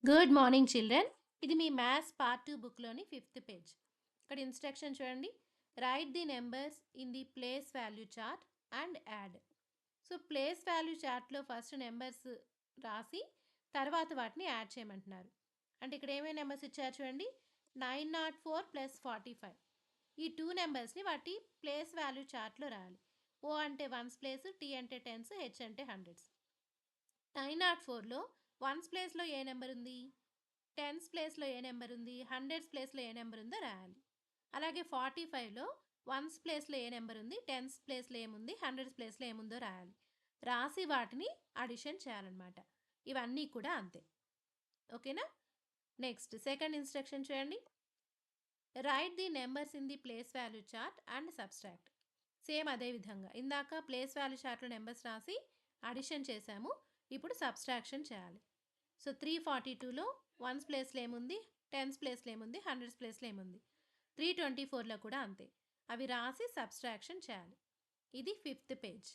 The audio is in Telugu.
Good morning children. ఇది మీ మ్యాథ్స్ పార్ట్ 2 బుక్లోని 5th పేజ్. ఇక్కడ ఇన్స్ట్రక్షన్ చూడండి. Write the numbers in the place value chart and add. So place value చార్ట్లో ఫస్ట్ నెంబర్స్ రాసి తర్వాత వాటిని యాడ్ చేయమంటున్నారు. అంటే ఇక్కడ ఏమేమి నెంబర్స్ ఇచ్చారు చూడండి. 904 ప్లస్ 45. ఈ 2 నెంబర్స్ని వాటి ప్లేస్ వాల్యూ చార్ట్లో రాయాలి. ఓ అంటే వన్స్ ప్లేస్, టీ అంటే టెన్స్, హెచ్ అంటే హండ్రెడ్స్. 904లో వన్స్ ప్లేస్లో ఏ నెంబర్ ఉంది, టెన్స్ ప్లేస్లో ఏ నెంబర్ ఉంది, హండ్రెడ్స్ ప్లేస్లో ఏ నెంబర్ ఉందో రాయాలి. అలాగే 45లో వన్స్ ప్లేస్లో ఏ నెంబర్ ఉంది, టెన్స్ ప్లేస్లో ఏముంది, హండ్రెడ్స్ ప్లేస్లో ఏముందో రాయాలి. రాసి వాటిని అడిషన్ చేయాలన్నమాట. ఇవన్నీ కూడా అంతే. ఓకేనా? నెక్స్ట్ సెకండ్ ఇన్స్ట్రక్షన్ చూడండి. Write the numbers in the place value chart and subtract. Same అదే విధంగా ఇందాక ప్లేస్ వాల్యూ చార్ట్లో నెంబర్స్ రాసి అడిషన్ చేసాము. ఇప్పుడు సబ్స్ట్రాక్షన్ చేయాలి. సో 342లో వన్స్ ప్లేస్లో ఏముంది, టెన్స్ ప్లేస్లో ఏముంది, హండ్రెడ్స్ ప్లేస్లో ఏముంది. 324లో కూడా అంతే. అవి రాసి సబ్స్ట్రాక్షన్ చేయాలి. ఇది 5th పేజ్.